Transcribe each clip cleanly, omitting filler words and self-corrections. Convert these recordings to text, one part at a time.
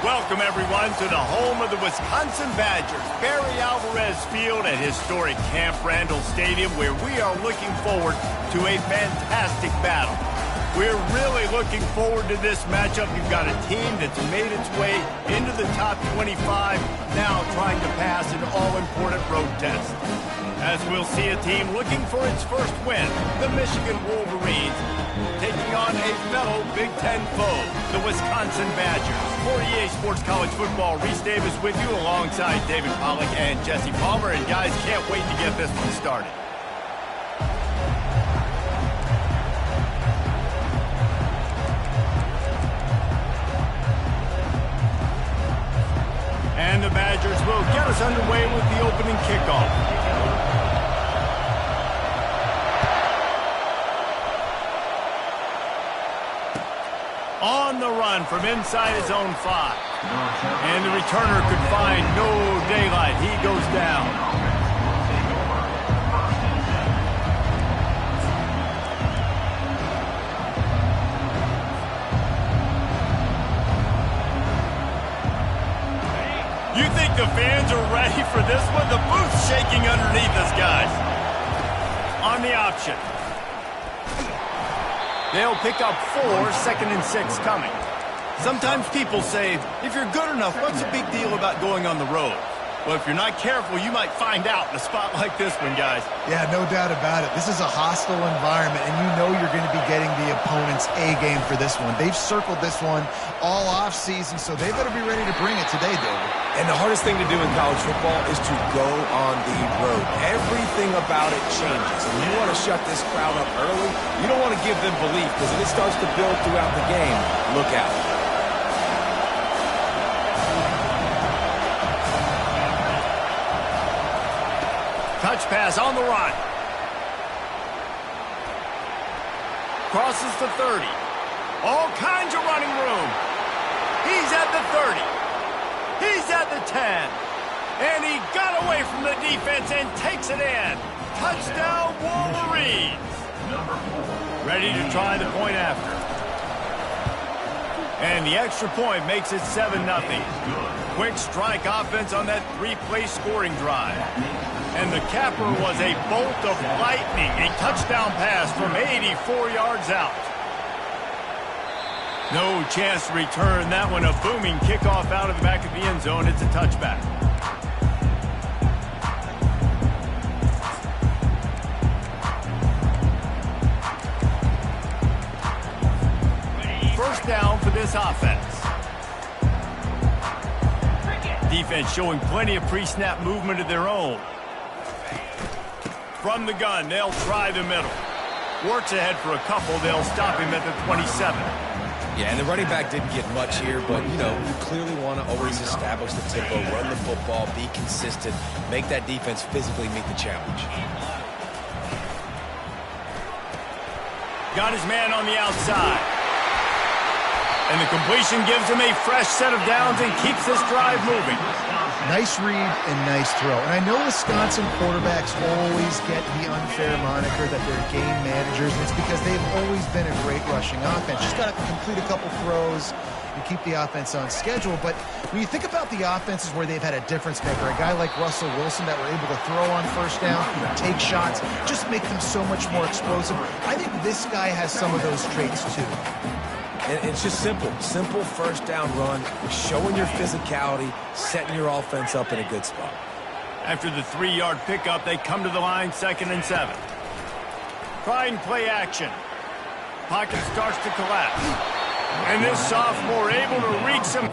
Welcome, everyone, to the home of the Wisconsin Badgers, Barry Alvarez Field at historic Camp Randall Stadium, where we are looking forward to a fantastic battle. We're really looking forward to this matchup. You've got a team that's made its way into the top 25, now trying to pass an all-important road test. As we'll see a team looking for its first win, the Michigan Wolverines, taking on a fellow Big Ten foe, the Wisconsin Badgers. For EA Sports College Football, Reese Davis with you alongside David Pollack and Jesse Palmer. And guys, can't wait to get this one started. And the Badgers will get us underway with the opening kickoff. On the run from inside his own 5. And the returner could find no daylight. He goes down. You think the fans are ready for this one? The booth's shaking underneath us, guys. On the option. They'll pick up 4, 2nd and 6 coming. Sometimes people say, if you're good enough, what's the big deal about going on the road? Well, if you're not careful, you might find out in a spot like this one, guys. Yeah, no doubt about it. This is a hostile environment, and you know you're going to be getting the opponent's A game for this one. They've circled this one all off-season, so they better be ready to bring it today, David. And the hardest thing to do in college football is to go on the road. Everything about it changes. And you want to shut this crowd up early. You don't want to give them belief, because if it starts to build throughout the game, look out. Touch pass on the run. Crosses to 30. All kinds of running room. He's at the 30. He's at the 10. And he got away from the defense and takes it in. Touchdown, Wolverines. Ready to try the point after. And the extra point makes it 7-0. Quick strike offense on that 3-play scoring drive. And the capper was a bolt of lightning, a touchdown pass from 84 yards out. No chance to return that one. A booming kickoff out of the back of the end zone. It's a touchback. First down for this offense. Defense showing plenty of pre-snap movement of their own. From the gun, they'll try the middle. Works ahead for a couple. They'll stop him at the 27. Yeah, and the running back didn't get much here, but, you know, you clearly want to always establish the tempo, run the football, be consistent, make that defense physically meet the challenge. Got his man on the outside. And the completion gives him a fresh set of downs and keeps this drive moving. Nice read and nice throw. And I know Wisconsin quarterbacks always get the unfair moniker that they're game managers, and it's because they've always been a great rushing offense. Just got to complete a couple throws and keep the offense on schedule. But when you think about the offenses where they've had a difference maker, a guy like Russell Wilson that were able to throw on first down, take shots, just make them so much more explosive. I think this guy has some of those traits too. And it's just simple first down run, showing your physicality, setting your offense up in a good spot. After the 3-yard pickup, they come to the line, 2nd and 7. Try and play action. Pocket starts to collapse. And this sophomore able to reach some...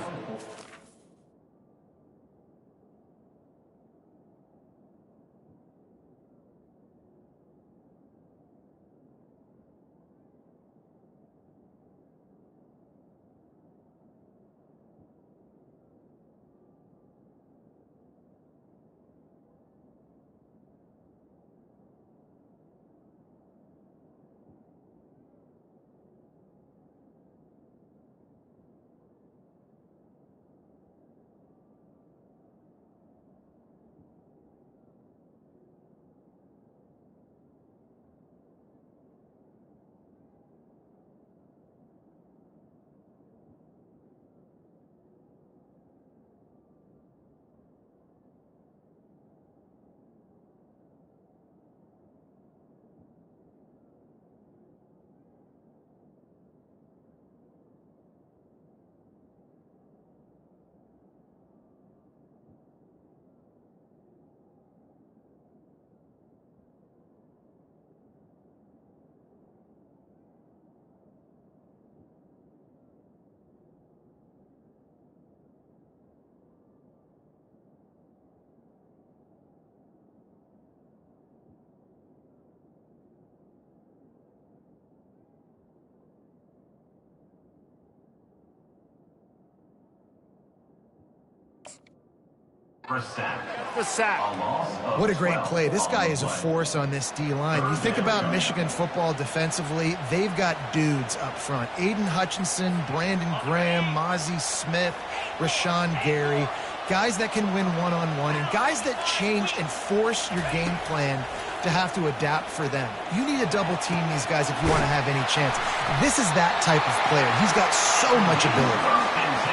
The sack. What a great play. This guy is a force on this D-line. You think about Michigan football defensively, they've got dudes up front. Aiden Hutchinson, Brandon Graham, Mozzie Smith, Rashawn Gary. Guys that can win one-on-one and guys that change and force your game plan to have to adapt for them. You need to double team these guys if you want to have any chance. This is that type of player. He's got so much ability.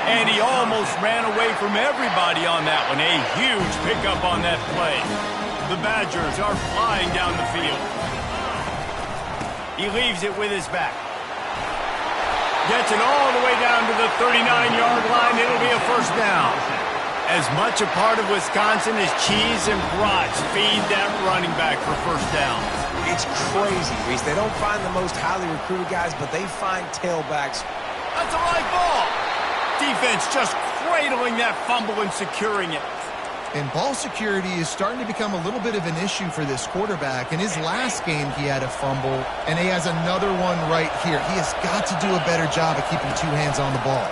And he almost ran away from everybody on that one. A huge pickup on that play. The Badgers are flying down the field. He leaves it with his back. Gets it all the way down to the 39-yard line. It'll be a first down. As much a part of Wisconsin as cheese and brats feed that running back for first downs. It's crazy, Reese. They don't find the most highly recruited guys, but they find tailbacks. That's a live ball. Defense just cradling that fumble and securing it. And ball security is starting to become a little bit of an issue for this quarterback. In his last game, he had a fumble, and he has another one right here. He has got to do a better job of keeping two hands on the ball.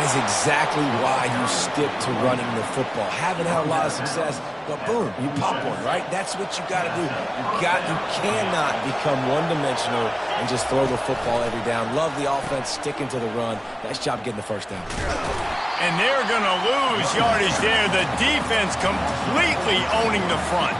That is exactly why you stick to running the football. Haven't had a lot of success, but boom, you pop one, right? That's what you got to do. You cannot become one-dimensional and just throw the football every down. Love the offense, sticking to the run. Nice job getting the first down. And they're going to lose yardage there. The defense completely owning the front.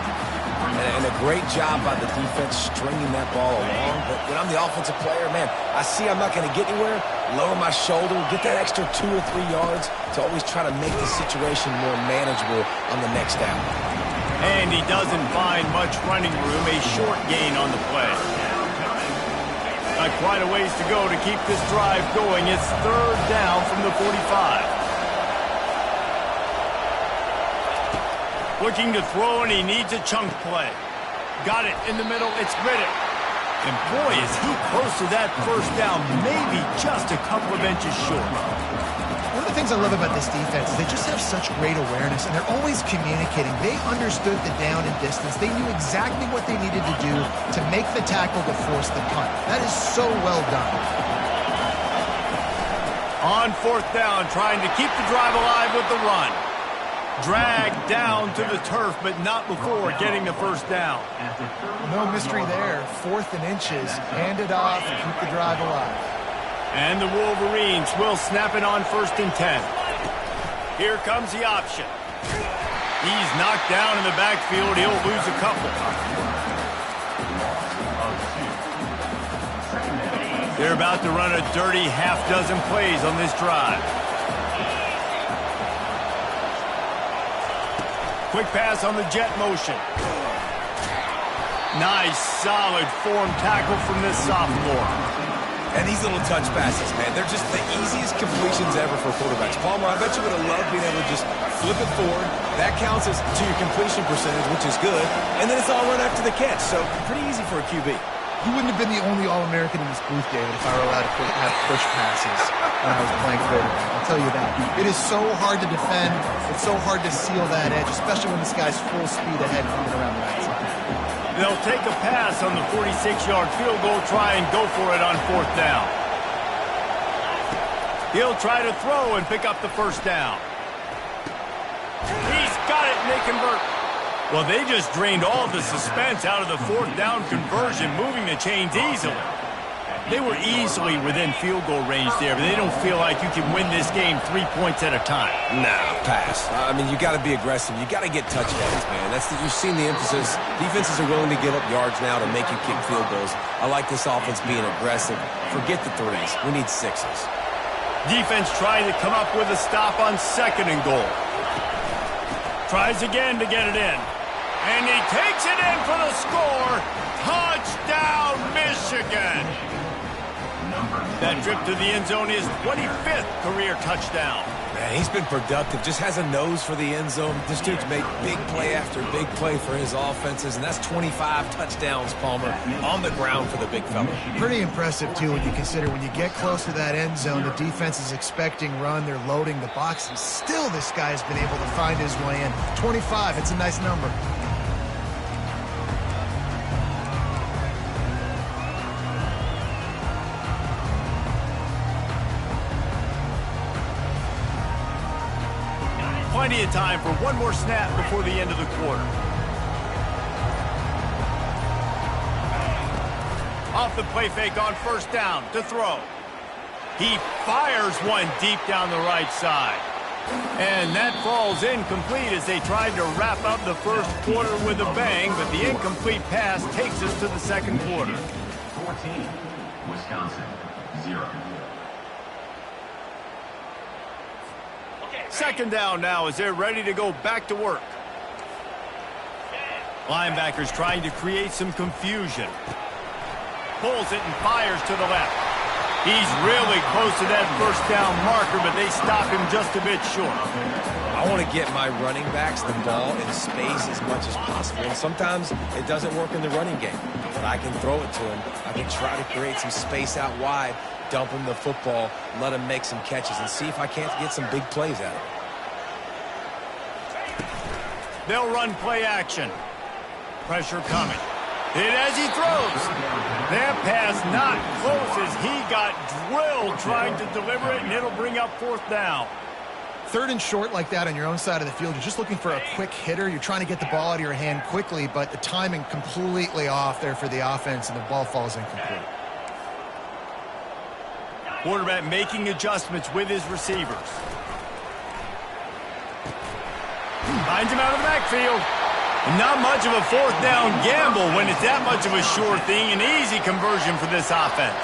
And a great job by the defense stringing that ball along. But when I'm the offensive player, man, I see I'm not going to get anywhere, lower my shoulder, get that extra 2 or 3 yards to always try to make the situation more manageable on the next down. And he doesn't find much running room, a short gain on the play. Got quite a ways to go to keep this drive going. It's third down from the 45. Looking to throw, and he needs a chunk play. Got it in the middle. It's Riddick. And boy, is he close to that first down, maybe just a couple of inches short. One of the things I love about this defense is they just have such great awareness, and they're always communicating. They understood the down and distance. They knew exactly what they needed to do to make the tackle to force the punt. That is so well done. On fourth down, trying to keep the drive alive with the run. Dragged down to the turf, but not before getting the first down. No mystery there. 4th and inches. Hand it off, keep the drive alive. And the Wolverines will snap it on 1st and 10. Here comes the option. He's knocked down in the backfield. He'll lose a couple. They're about to run a dirty half-dozen plays on this drive. Quick pass on the jet motion. Nice, solid form tackle from this sophomore. And these little touch passes, man, they're just the easiest completions ever for quarterbacks. Palmer, I bet you would have loved being able to just flip it forward. That counts as to your completion percentage, which is good. And then it's all run after the catch, so pretty easy for a QB. You wouldn't have been the only All-American in this booth, David, if I were allowed to have push passes when I was playing quarterback. I'll tell you that. It is so hard to defend. It's so hard to seal that edge, especially when this guy's full speed ahead coming around the right side. They'll take a pass on the 46-yard field goal, try and go for it on 4th down. He'll try to throw and pick up the first down. He's got it, and they convert. Well, they just drained all the suspense out of the 4th down conversion, moving the chains easily. They were easily within field goal range there, but they don't feel like you can win this game 3 points at a time. Nah, pass. I mean, you got to be aggressive. You got to get touchdowns, man. You've seen the emphasis. Defenses are willing to give up yards now to make you kick field goals. I like this offense being aggressive. Forget the 3s. We need 6s. Defense trying to come up with a stop on 2nd and goal. Tries again to get it in. And he takes it in for the score. Touchdown, Michigan. That trip to the end zone is 25th career touchdown. Man, he's been productive. Just has a nose for the end zone. This dude's made big play after big play for his offenses, and that's 25 touchdowns, Palmer, on the ground for the big fella. Pretty impressive, too, when you consider when you get close to that end zone, the defense is expecting run. They're loading the box, and still this guy's been able to find his way in. 25, it's a nice number. Plenty of time for one more snap before the end of the quarter. Off the play fake on first down to throw. He fires one deep down the right side. And that falls incomplete as they tried to wrap up the first quarter with a bang, but the incomplete pass takes us to the second quarter. 14, Wisconsin, 0. Second down now as they're ready to go back to work. Linebackers trying to create some confusion. Pulls it and fires to the left. He's really close to that first down marker, but they stop him just a bit short. I want to get my running backs the ball in space as much as possible. And sometimes it doesn't work in the running game, but I can throw it to him. I can try to create some space out wide, dump him the football, let him make some catches, and see if I can't get some big plays out of him. They'll run play action. Pressure coming. Hit as he throws. That pass not close as he got drilled trying to deliver it, and it'll bring up fourth down. Third and short like that on your own side of the field, you're just looking for a quick hitter. You're trying to get the ball out of your hand quickly, but the timing completely off there for the offense, and the ball falls incomplete. Quarterback making adjustments with his receivers. Finds him out of the backfield. Not much of a fourth down gamble when it's that much of a sure thing. An easy conversion for this offense.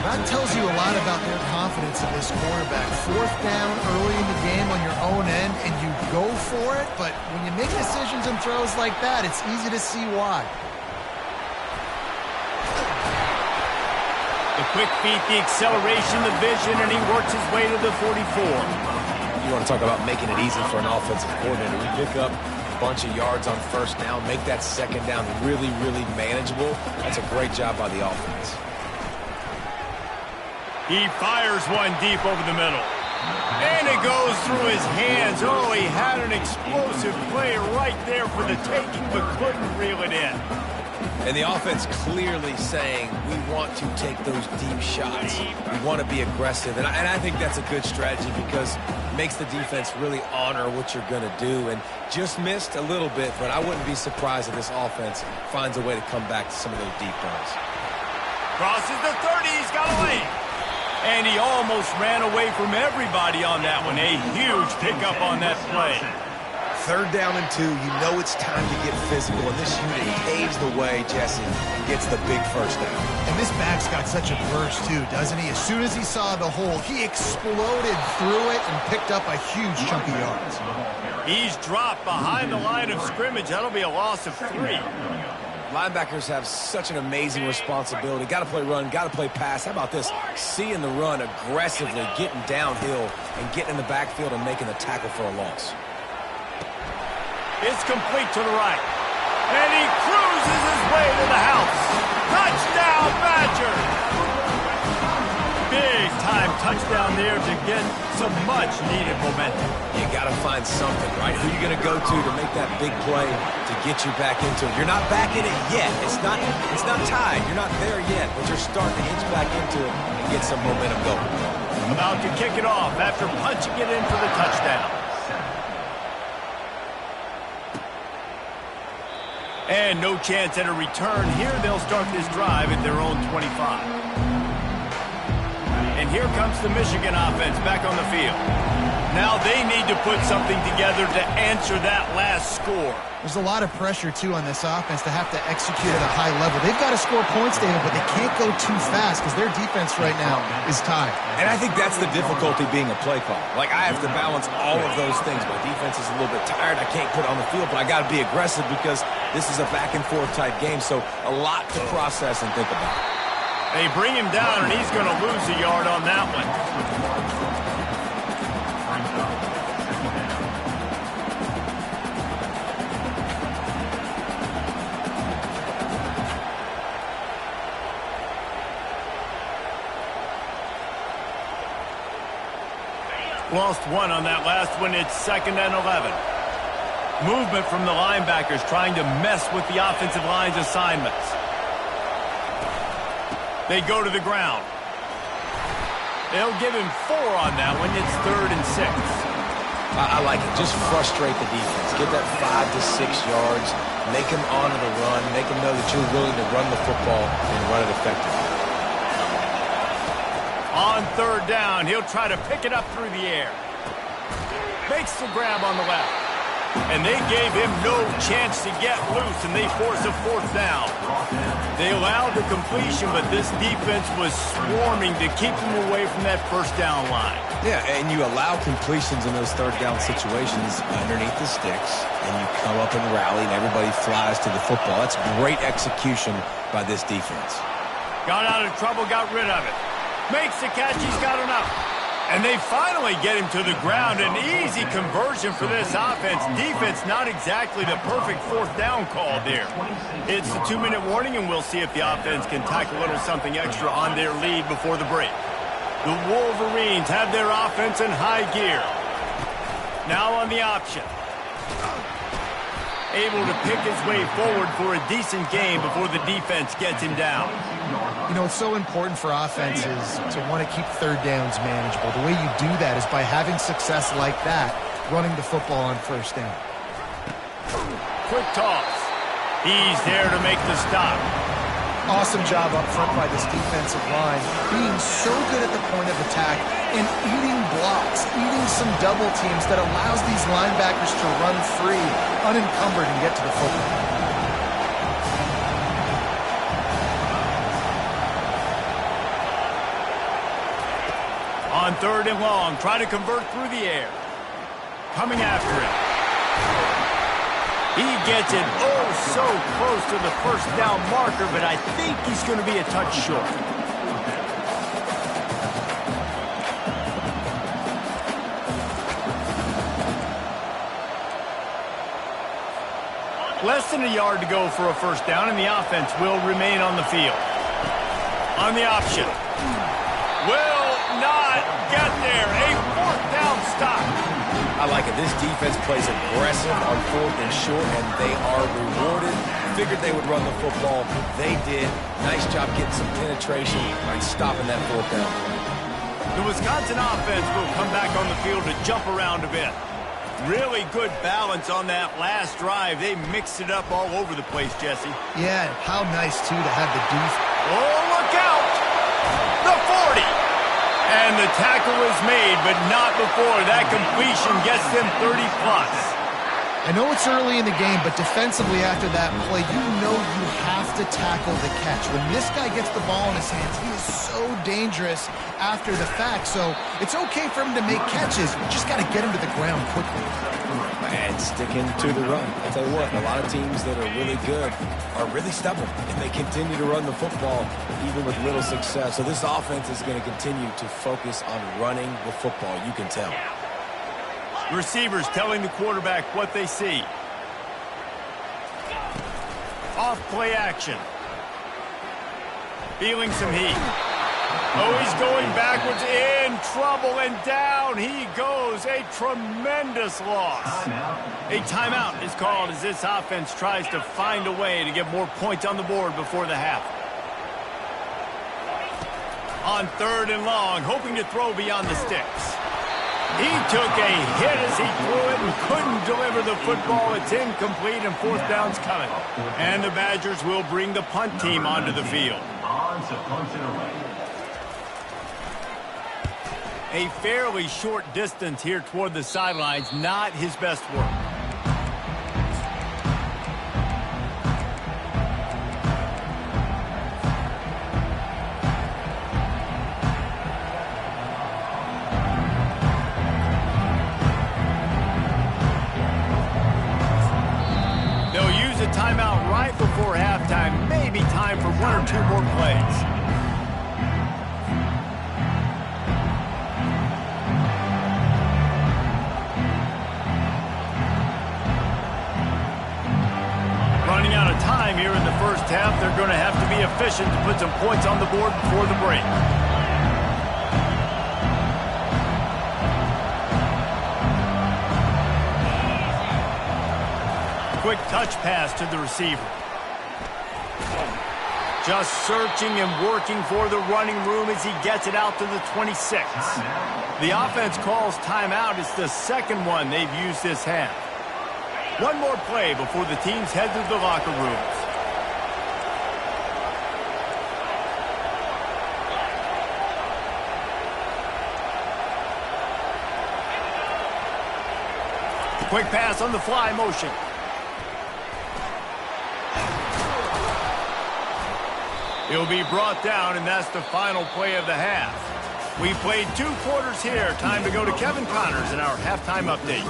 That tells you a lot about their confidence in this quarterback. Fourth down early in the game on your own end, and you go for it, but when you make decisions and throws like that, it's easy to see why. The quick feet, the acceleration, the vision, and he works his way to the 44. You want to talk about making it easy for an offensive coordinator. We pick up a bunch of yards on first down, make that second down really, really manageable. That's a great job by the offense. He fires one deep over the middle. And it goes through his hands. Oh, he had an explosive play right there for the taking, but couldn't reel it in. And the offense clearly saying, we want to take those deep shots. We want to be aggressive. And I think that's a good strategy because it makes the defense really honor what you're going to do. And just missed a little bit, but I wouldn't be surprised if this offense finds a way to come back to some of those deep runs. Crosses the 30. He's got away. And he almost ran away from everybody on that one. A huge pickup on that play. Third down and 2, you know it's time to get physical, and this unit paves the way, Jesse, and gets the big first down. And this back's got such a burst, too, doesn't he? As soon as he saw the hole, he exploded through it and picked up a huge chunk of yards. He's dropped behind the line of scrimmage. That'll be a loss of 3. Linebackers have such an amazing responsibility. Got to play run, got to play pass. How about this? Seeing the run aggressively, getting downhill, and getting in the backfield and making the tackle for a loss. It's complete to the right. And he cruises his way to the house. Touchdown, Badger! Big-time touchdown there to get some much-needed momentum. You got to find something, right? Who are you going to go to make that big play to get you back into it? You're not back in it yet. It's not tied. You're not there yet, but you're starting to inch back into it and get some momentum going. About to kick it off after punching it in for the touchdown. And no chance at a return here. They'll start this drive at their own 25. And here comes the Michigan offense back on the field. Now they need to put something together to answer that last score. There's a lot of pressure, too, on this offense to have to execute at a high level. They've got to score points, David, but they can't go too fast because their defense right now is tied. And I think that's the difficulty being a play caller. Like, I have to balance all of those things. My defense is a little bit tired. I can't put it on the field, but I got to be aggressive because this is a back-and-forth type game, so a lot to process and think about. They bring him down, and he's going to lose a yard on that one. Lost one on that last one. It's 2nd and 11. Movement from the linebackers trying to mess with the offensive line's assignments. They go to the ground. They'll give him 4 on that one. It's 3rd and 6. I like it. Just frustrate the defense. Get that 5 to 6 yards. Make them honor the run. Make them know that you're willing to run the football and run it effectively. On third down, he'll try to pick it up through the air. Makes the grab on the left. And they gave him no chance to get loose, and they force a fourth down. They allowed the completion, but this defense was swarming to keep them away from that first down line. Yeah, and you allow completions in those third down situations underneath the sticks, and you come up and rally, and everybody flies to the football. That's great execution by this defense. Got out of trouble, got rid of it. Makes the catch, he's got enough. And they finally get him to the ground. An easy conversion for this offense. Defense, not exactly the perfect fourth down call there. It's the 2-minute warning, and we'll see if the offense can tack a little something extra on their lead before the break. The Wolverines have their offense in high gear. Now on the option. Able to pick his way forward for a decent game before the defense gets him down. You know, it's so important for offenses to want to keep third downs manageable. The way you do that is by having success like that, running the football on first down. Quick toss. He's there to make the stop. Awesome job up front by this defensive line, being so good at the point of attack and eating blocks, eating some double teams that allows these linebackers to run free, unencumbered, and get to the football. On third and long, try to convert through the air. Coming after him. He gets it oh so close to the first down marker, but I think he's going to be a touch short. Less than a yard to go for a first down, and the offense will remain on the field. On the option. Will not get there. A fourth down stop. I like it. This defense plays aggressive on fourth and short, and they are rewarded. Figured they would run the football. They did. Nice job getting some penetration and stopping that fourth down. The Wisconsin offense will come back on the field to jump around a bit. Really good balance on that last drive. They mixed it up all over the place, Jesse. Yeah, how nice, too, to have the defense. Oh, look out! The 40! And the tackle is made, but not before that completion gets them 30+. I know it's early in the game, but defensively after that play, you know you have to tackle the catch. When this guy gets the ball in his hands, he is so dangerous after the fact. So it's okay for him to make catches. You just got to get him to the ground quickly. And sticking to the run. I'll tell you what, a lot of teams that are really good are really stubborn, and they continue to run the football even with little success. So this offense is going to continue to focus on running the football, you can tell. Receivers telling the quarterback what they see. Off play action. Feeling some heat. Oh, he's going backwards, in trouble, and down he goes. A tremendous loss. A timeout is called as this offense tries to find a way to get more points on the board before the half. On third and long, hoping to throw beyond the sticks. He took a hit as he threw it and couldn't deliver the football. It's incomplete, and fourth down's coming. And the Badgers will bring the punt team onto the field. A fairly short distance here toward the sidelines, not his best work. Timeout right before halftime. Maybe time for one or two more plays. Running out of time here in the first half. They're going to have to be efficient to put some points on the board before the break. Quick touch pass to the receiver. Just searching and working for the running room as he gets it out to the 26. The offense calls timeout. It's the second one they've used this half. One more play before the teams head to the locker rooms. Quick pass on the fly motion. He'll be brought down, and that's the final play of the half. We played 2 quarters here. Time to go to Kevin Connors in our halftime update.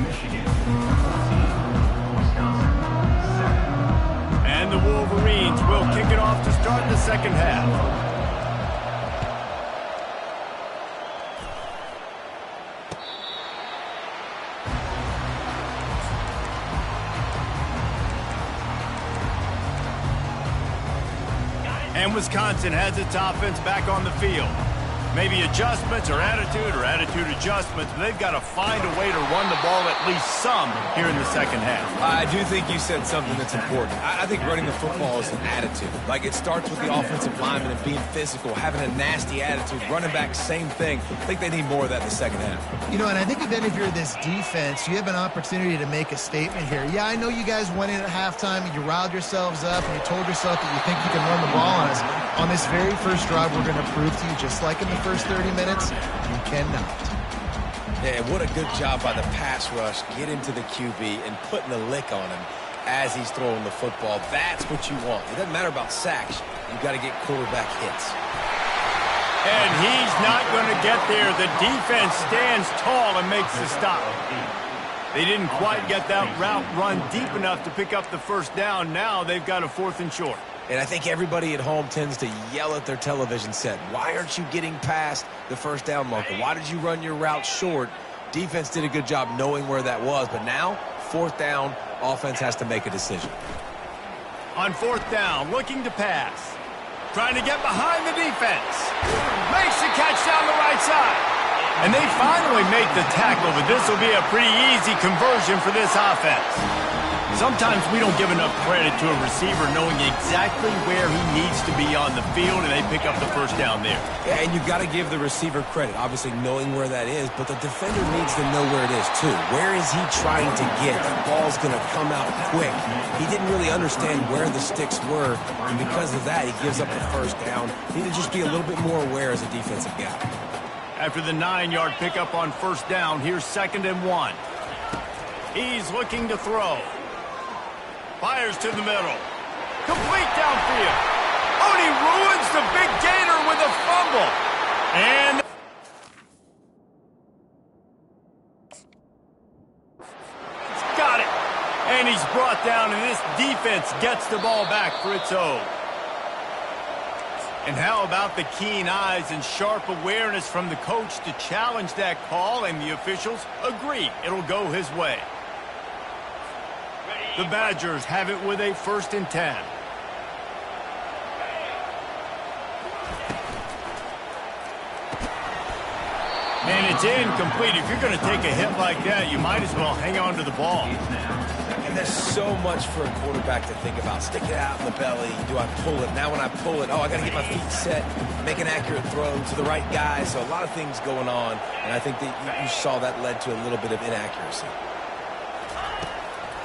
Michigan 14, Wisconsin 7. And the Wolverines will kick it off to start the second half. And Wisconsin has its offense back on the field. Maybe adjustments or attitude adjustments, but they've got to find a way to run the ball at least some here in the second half. I do think you said something that's important. I think running the football is an attitude. Like, it starts with the offensive lineman and being physical, having a nasty attitude. Running back, same thing. I think they need more of that in the second half. You know, and I think then if you're this defense, you have an opportunity to make a statement here. Yeah, I know you guys went in at halftime and you riled yourselves up and you told yourself that you think you can run the ball on us. On this very first drive, we're going to prove to you, just like in the first 30 minutes, you cannot. Yeah, what a good job by the pass rush. Get into the QB and putting a lick on him as he's throwing the football. That's what you want. It doesn't matter about sacks. You've got to get quarterback hits. And he's not going to get there. The defense stands tall and makes the stop. They didn't quite get that route run deep enough to pick up the first down. Now they've got a 4th and short. And I think everybody at home tends to yell at their television set. Why aren't you getting past the first down marker? Why did you run your route short? Defense did a good job knowing where that was. But now, 4th down, offense has to make a decision. On 4th down, looking to pass. Trying to get behind the defense. Makes the catch down the right side. And they finally make the tackle, but this will be a pretty easy conversion for this offense. Sometimes we don't give enough credit to a receiver knowing exactly where he needs to be on the field, and they pick up the first down there. Yeah, and you've got to give the receiver credit, obviously knowing where that is, but the defender needs to know where it is too. Where is he trying to get? The ball's going to come out quick. He didn't really understand where the sticks were, and because of that, he gives up the first down. He need to just be a little bit more aware as a defensive guy. After the 9-yard pickup on first down, here's 2nd and 1. He's looking to throw. Fires to the middle. Complete downfield. Oh, and he ruins the big gator with a fumble. And he's got it. And he's brought down, and this defense gets the ball back for its own. And how about the keen eyes and sharp awareness from the coach to challenge that call, and the officials agree it'll go his way. The Badgers have it with a 1st and 10. And it's incomplete. If you're going to take a hit like that, you might as well hang on to the ball. And there's so much for a quarterback to think about. Stick it out in the belly. Do I pull it? Now when I pull it, I got to get my feet set, make an accurate throw to the right guy. So a lot of things going on, and I think that you saw that led to a little bit of inaccuracy.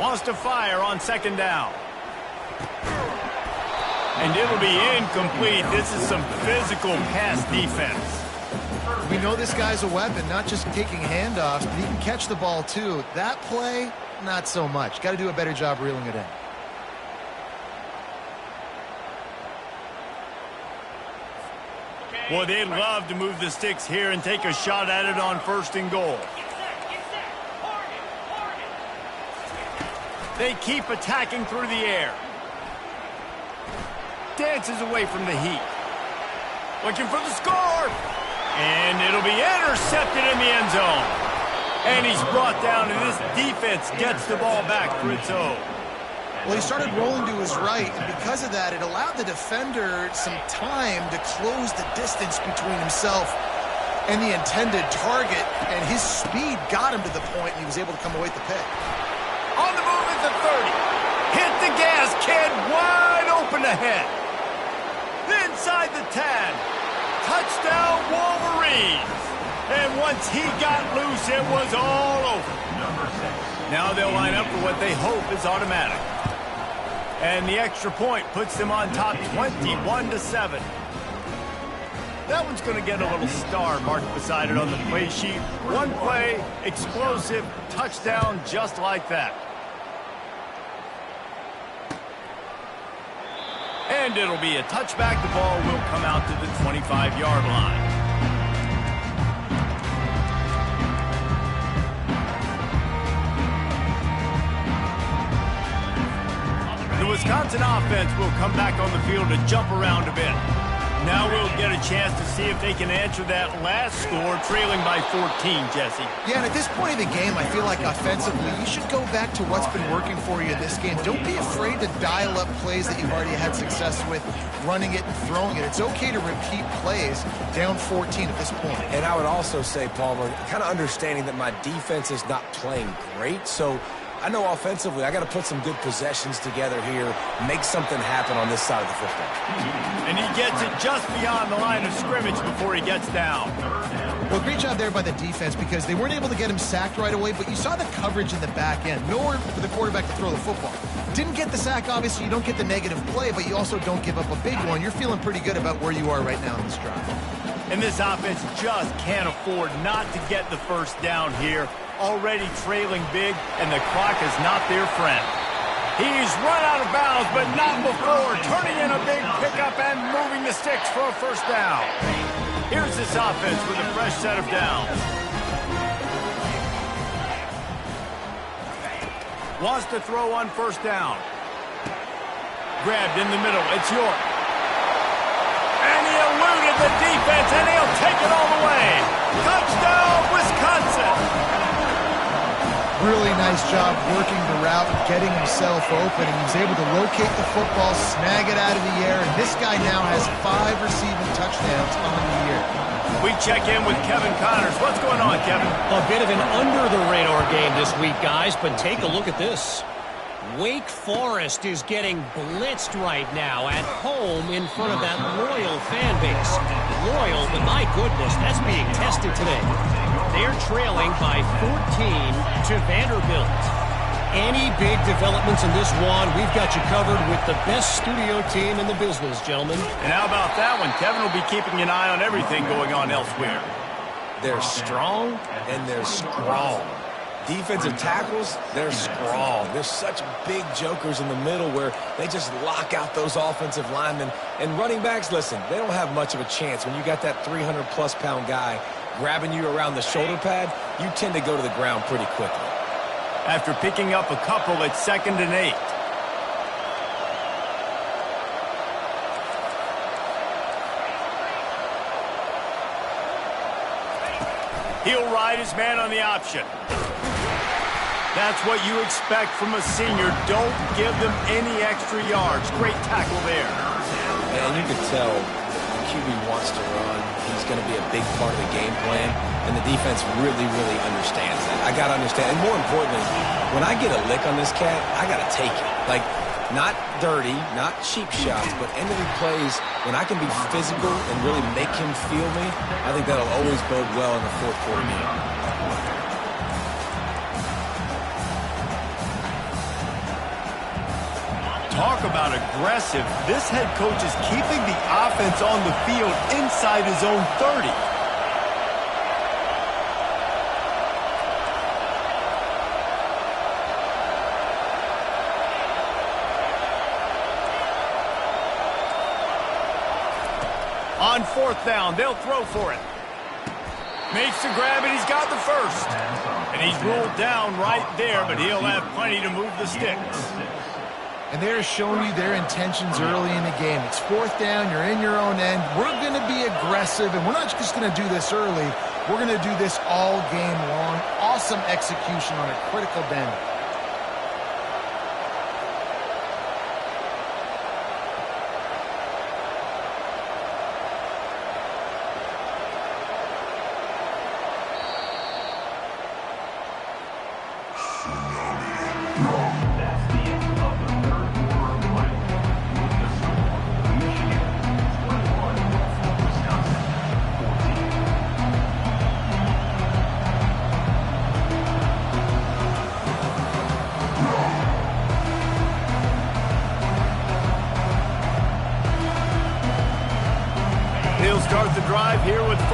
Wants to fire on 2nd down. And it'll be incomplete. This is some physical pass defense. We know this guy's a weapon, not just taking handoffs, but he can catch the ball too. That play, not so much. Got to do a better job reeling it in. Boy, they'd love to move the sticks here and take a shot at it on 1st and goal. They keep attacking through the air. Dances away from the heat. Looking for the score. And it'll be intercepted in the end zone. And he's brought down, and this defense gets the ball back for its own. Well, he started rolling to his right, and because of that, it allowed the defender some time to close the distance between himself and the intended target, and his speed got him to the point, and he was able to come away with the pick. On the move at the 30. Hit the gas, kid. Wide open ahead. inside the 10. Touchdown, Wolverines. And once he got loose, it was all over. Now they'll line up for what they hope is automatic. And the extra point puts them on top 21-7. That one's going to get a little star marked beside it on the play sheet. One play, explosive, touchdown just like that. And it'll be a touchback. The ball will come out to the 25-yard line. The Wisconsin offense will come back on the field to jump around a bit. Now we'll get a chance to see if they can answer that last score, trailing by 14, Jesse. Yeah, and at this point in the game, I feel like offensively, you should go back to what's been working for you this game. Don't be afraid to dial up plays that you've already had success with, running it and throwing it. It's okay to repeat plays down 14 at this point. And I would also say, Palmer, kind of understanding that my defense is not playing great, so I know offensively I got to put some good possessions together here, make something happen on this side of the football. And he gets it just beyond the line of scrimmage before he gets down. Well, great job there by the defense because they weren't able to get him sacked right away, but you saw the coverage in the back end. Nowhere for the quarterback to throw the football. Didn't get the sack, obviously. You don't get the negative play, but you also don't give up a big one. You're feeling pretty good about where you are right now in this drive. And this offense just can't afford not to get the first down here. Already trailing big, and the clock is not their friend. He's run out of bounds, but not before turning in a big pickup and moving the sticks for a first down. Here's this offense with a fresh set of downs. Wants to throw on first down. Grabbed in the middle. It's York. And he eluded the defense, and he'll take it all the way. Touchdown, Wisconsin. Really nice job working the route and getting himself open, and he was able to locate the football, snag it out of the air, and this guy now has 5 receiving touchdowns on the year. We check in with Kevin Connors. What's going on, Kevin? A bit of an under-the-radar game this week, guys, but take a look at this. Wake Forest is getting blitzed right now at home in front of that loyal fan base. Loyal, but my goodness, that's being tested today. They're trailing by 14 to Vanderbilt. Any big developments in this one, we've got you covered with the best studio team in the business, gentlemen. And how about that one? Kevin will be keeping an eye on everything going on elsewhere. They're strong and they're strong. Defensive tackles, they're strong. There's such big jokers in the middle where they just lock out those offensive linemen. And running backs, listen, they don't have much of a chance. When you got that 300-plus pound guy grabbing you around the shoulder pad, you tend to go to the ground pretty quickly. After picking up a couple at 2nd and 8. He'll ride his man on the option. That's what you expect from a senior. Don't give them any extra yards. Great tackle there. And you could tell the QB wants to run. He's going to be a big part of the game plan, and the defense really, really understands that. I got to understand. And more importantly, when I get a lick on this cat, I got to take it. Like, not dirty, not cheap shots, but end-of-the plays, when I can be physical and really make him feel me, I think that'll always bode well in the fourth quarter game. Talk about aggressive. This head coach is keeping the offense on the field inside his own 30. On 4th down, they'll throw for it. Makes the grab, and he's got the first. And he's ruled down right there, but he'll have plenty to move the sticks. And they're showing you their intentions early in the game. It's 4th down. You're in your own end. We're going to be aggressive, and we're not just going to do this early. We're going to do this all game long. Awesome execution on a critical down.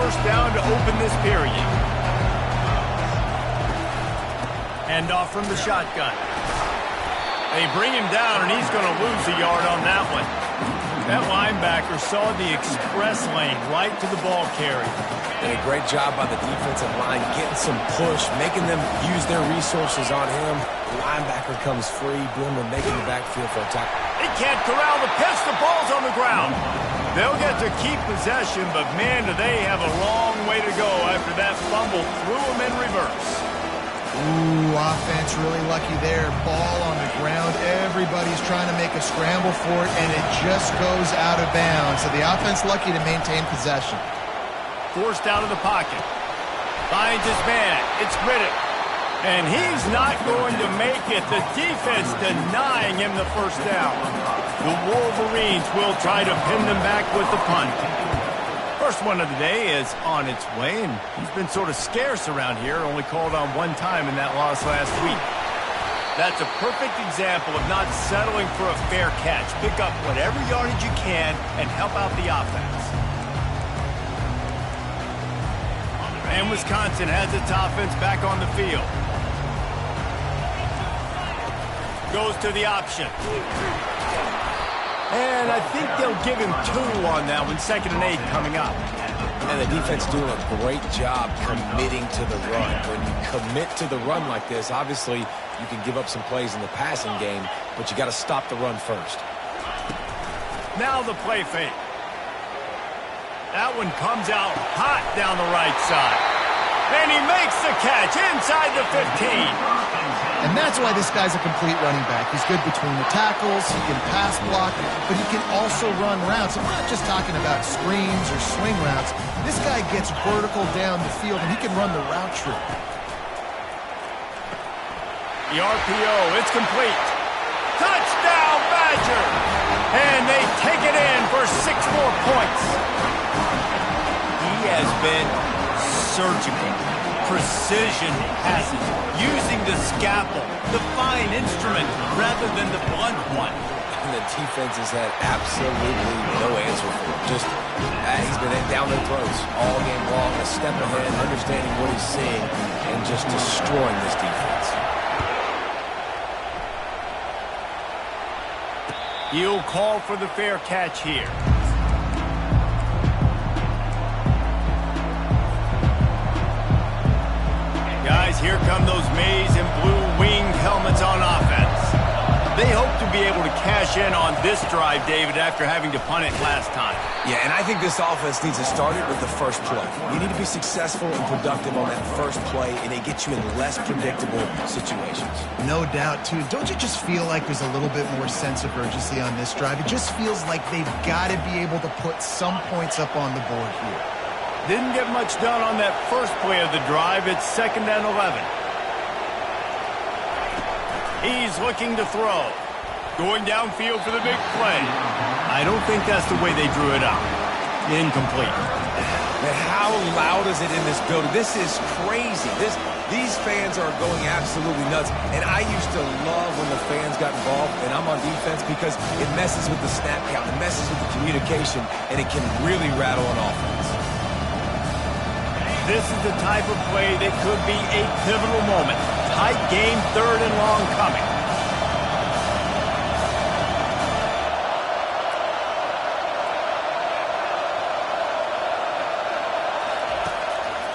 first down to open this period. Hand off from the shotgun. They bring him down, and he's going to lose a yard on that one. That linebacker saw the express lane right to the ball carrier. Did a great job by the defensive line, getting some push, making them use their resources on him. The linebacker comes free, Blumen making the backfield for a tackle. They can't corral the pitch. The ball's on the ground. They'll get to keep possession, but man, do they have a long way to go after that fumble threw them in reverse. Ooh, offense really lucky there. Ball on the ground. Everybody's trying to make a scramble for it, and it just goes out of bounds. So the offense lucky to maintain possession. Forced out of the pocket. Finds his man. It's Riddick. And he's not going to make it. The defense denying him the first down. The Wolverines will try to pin them back with the punt. First one of the day is on its way, and he's been sort of scarce around here, only called on one time in that loss last week. That's a perfect example of not settling for a fair catch. Pick up whatever yardage you can and help out the offense. And Wisconsin has its offense back on the field. Goes to the option. And I think they'll give him 2 on that one. 2nd and 8 coming up. And the defense doing a great job committing to the run. When you commit to the run like this, obviously you can give up some plays in the passing game, but you got to stop the run first. Now the play fake. That one comes out hot down the right side. And he makes the catch inside the 15. And that's why this guy's a complete running back. He's good between the tackles, he can pass block, but he can also run routes. I'm not just talking about screens or swing routes. This guy gets vertical down the field, and he can run the route tree. The RPO, it's complete. Touchdown, Badger! And they take it in for 6 more points. He has been surgical. Precision passes, using the scalpel, the fine instrument, rather than the blunt one. And the defense has had absolutely no answer for him. Just, he's been down their throats all game long, a step ahead, understanding what he's seeing, and just destroying this defense. He'll call for the fair catch here. Guys, here come those maize and blue winged helmets on offense. They hope to be able to cash in on this drive, David, after having to punt it last time. Yeah, and I think this offense needs to start it with the first play. You need to be successful and productive on that first play, and it gets you in less predictable situations. No doubt, too. Don't you just feel like there's a little bit more sense of urgency on this drive? It just feels like they've got to be able to put some points up on the board here. Didn't get much done on that first play of the drive. It's 2nd and 11. He's looking to throw. Going downfield for the big play. I don't think that's the way they drew it up. Incomplete. Man, how loud is it in this building? This is crazy. These fans are going absolutely nuts. And I used to love when the fans got involved, and I'm on defense, because it messes with the snap count, it messes with the communication, and it can really rattle an offense. This is the type of play that could be a pivotal moment. Tight game, 3rd and long coming.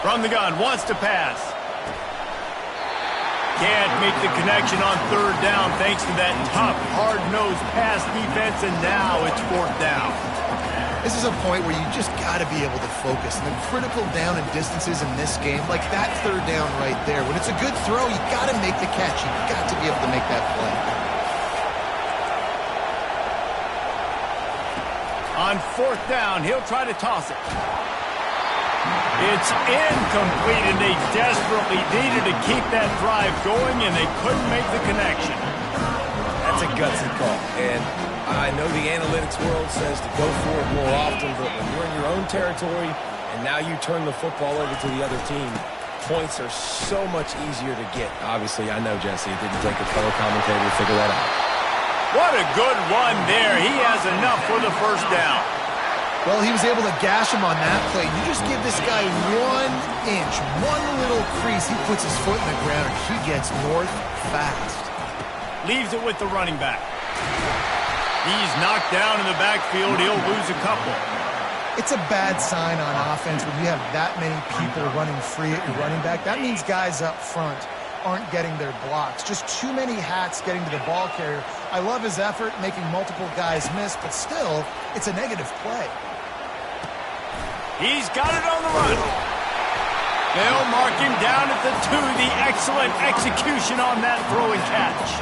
From the gun, wants to pass. Can't make the connection on 3rd down thanks to that tough, hard-nosed pass defense, and now it's 4th down. This is a point where you just got to be able to focus. And the critical down and distances in this game, like that 3rd down right there, when it's a good throw, you got to make the catch. You got to be able to make that play. On 4th down, he'll try to toss it. It's incomplete, and they desperately needed to keep that drive going, and they couldn't make the connection. That's a gutsy call. And I know the analytics world says to go for it more often, but when you're in your own territory and now you turn the football over to the other team, points are so much easier to get. Obviously, I know, Jesse, it didn't take a color commentator to figure that out. What a good run there. He has enough for the first down. Well, he was able to gash him on that play. You just give this guy 1 inch, one little crease, he puts his foot in the ground, and he gets north fast. Leaves it with the running back. He's knocked down in the backfield. He'll lose a couple. It's a bad sign on offense when you have that many people running free at your running back. That means guys up front aren't getting their blocks. Just too many hats getting to the ball carrier. I love his effort, making multiple guys miss, but still, it's a negative play. He's got it on the run. They'll mark him down at the 2. The excellent execution on that throw and catch.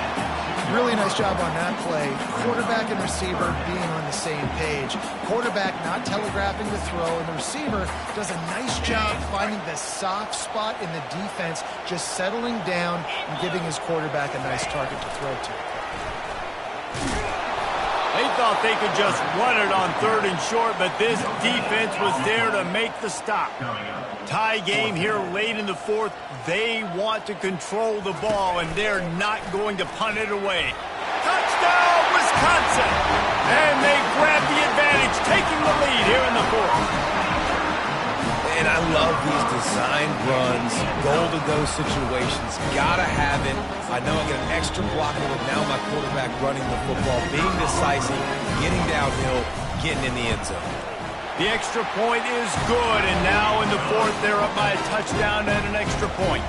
Really nice job on that play. Quarterback and receiver being on the same page. Quarterback not telegraphing the throw, and the receiver does a nice job finding the soft spot in the defense, just settling down and giving his quarterback a nice target to throw to. They thought they could just run it on 3rd and short, but this defense was there to make the stop. Tie game here late in the 4th. They want to control the ball, and they're not going to punt it away. Touchdown, Wisconsin! And they grab the advantage, taking the lead here in the 4th. And I love these design runs, goal-to-go situations. Gotta have it. I know I get an extra blocker with now my quarterback running the football, being decisive, getting downhill, getting in the end zone. The extra point is good, and now in the 4th, they're up by a touchdown and an extra point.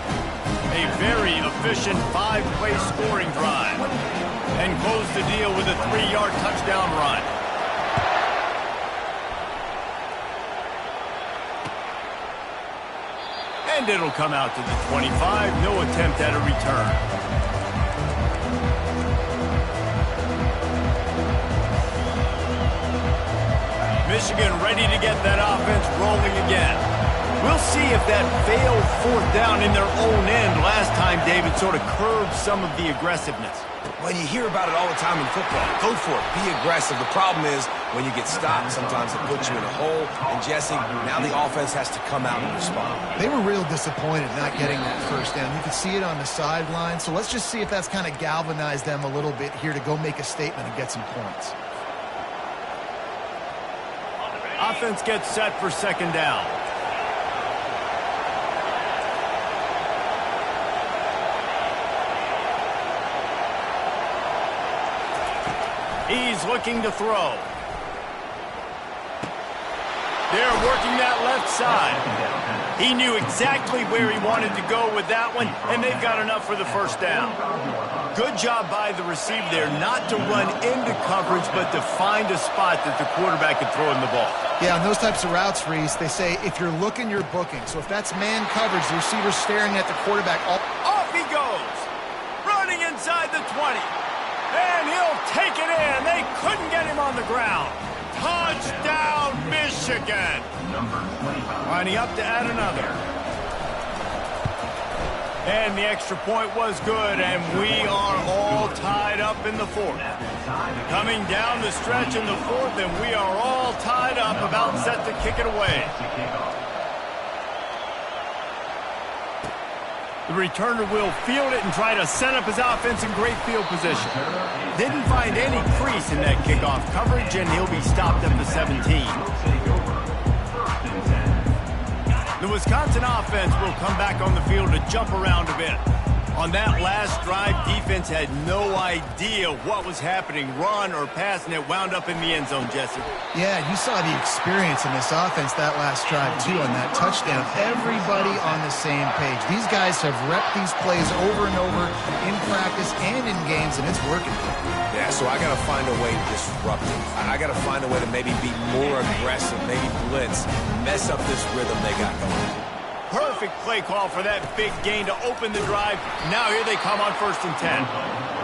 A very efficient 5-play scoring drive. And close the deal with a 3-yard touchdown run. And it'll come out to the 25. No attempt at a return. Michigan ready to get that offense rolling again. We'll see if that failed 4th down in their own end last time, David, sort of curbed some of the aggressiveness. Well, you hear about it all the time in football. Go for it. Be aggressive. The problem is when you get stopped, sometimes it puts you in a hole. And, Jesse, now the offense has to come out and respond. They were real disappointed not getting that 1st down. You could see it on the sideline. So let's just see if that's kind of galvanized them a little bit here to go make a statement and get some points. Offense gets set for 2nd down. He's looking to throw. They're working that left side. He knew exactly where he wanted to go with that one, and they've got enough for the 1st down. Good job by the receiver there not to run into coverage, but to find a spot that the quarterback could throw him the ball. Yeah, on those types of routes, Reese, they say if you're looking, you're booking. So if that's man coverage, the receiver's staring at the quarterback. Off he goes. Running inside the 20. And he'll take it in. They couldn't get him on the ground. Touchdown, Michigan. Lining up to add another. And the extra point was good, and we are all tied up in the 4th. Coming down the stretch in the 4th, and we are all tied up, about set to kick it away. The returner will field it and try to set up his offense in great field position. Didn't find any crease in that kickoff coverage, and he'll be stopped at the 17. The Wisconsin offense will come back on the field to jump around a bit. On that last drive, defense had no idea what was happening, run or pass, and it wound up in the end zone, Jesse. Yeah, you saw the experience in this offense that last drive, too, on that touchdown. Everybody on the same page. These guys have repped these plays over and over in practice and in games, and it's working. Yeah, so I got to find a way to disrupt it. I got to find a way to maybe be more aggressive, maybe blitz, mess up this rhythm they got going. Perfect play call for that big gain to open the drive. Now here they come on 1st and 10.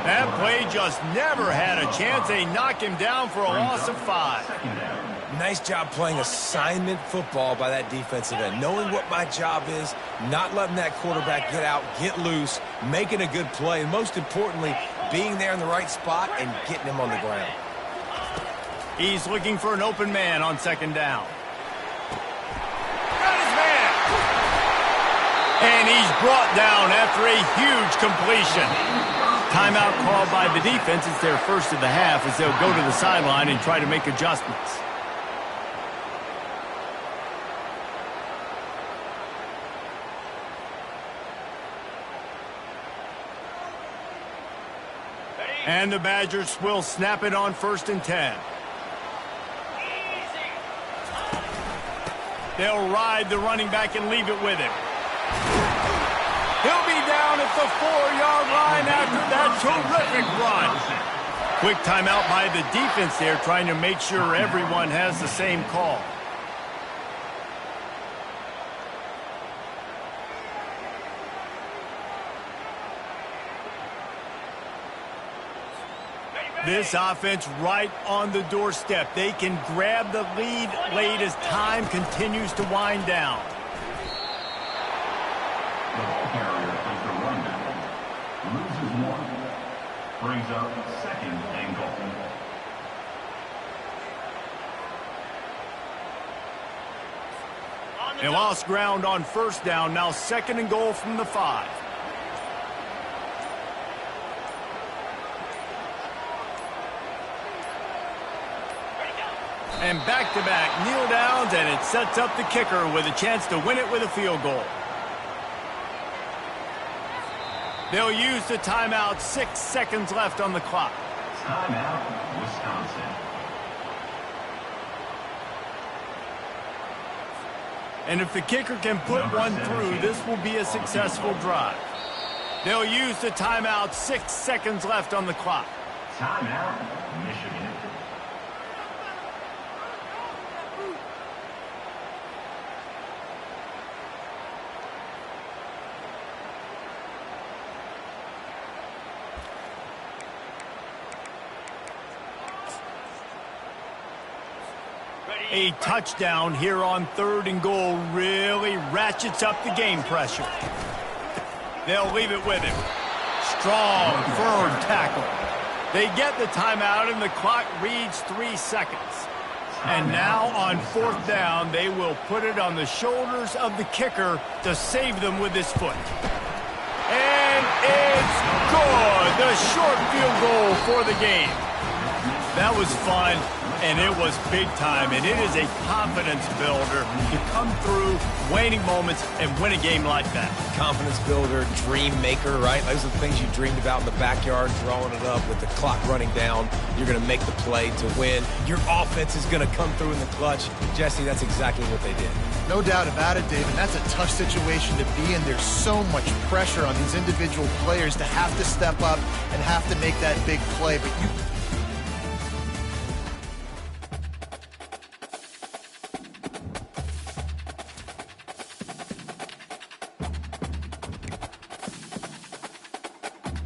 That play just never had a chance. They knock him down for a loss of 5. Nice job playing assignment football by that defensive end. Knowing what my job is, not letting that quarterback get out, get loose, making a good play, and most importantly, being there in the right spot and getting him on the ground. He's looking for an open man on 2nd down. Got his man! And he's brought down after a huge completion. Timeout called by the defense. It's their first of the half as they'll go to the sideline and try to make adjustments. And the Badgers will snap it on 1st and 10. They'll ride the running back and leave it with him. He'll be down at the 4-yard line after that terrific run. Quick timeout by the defense there, trying to make sure everyone has the same call. This offense right on the doorstep. They can grab the lead late as time continues to wind down. The ball carrier is the rundown. Loses one. Brings up 2nd and goal. They lost ground on 1st down. Now 2nd and goal from the 5. And back-to-back kneel downs, and it sets up the kicker with a chance to win it with a field goal. They'll use the timeout. 6 seconds left on the clock. Timeout, Wisconsin. And if the kicker can put one through, this will be a successful drive. They'll use the timeout. 6 seconds left on the clock. Timeout, Michigan. A touchdown here on 3rd and goal really ratchets up the game pressure. They'll leave it with him. Strong, firm tackle. They get the timeout, and the clock reads 3 seconds. And now on 4th down, they will put it on the shoulders of the kicker to save them with his foot. And it's good. The short field goal for the game. That was fun, and it was big time, and it is a confidence builder to come through waning moments and win a game like that. Confidence builder, dream maker, right? Those are the things you dreamed about in the backyard, throwing it up with the clock running down. You're going to make the play to win. Your offense is going to come through in the clutch. Jesse, that's exactly what they did. No doubt about it, David. That's a tough situation to be in. There's so much pressure on these individual players to have to step up and have to make that big play. But you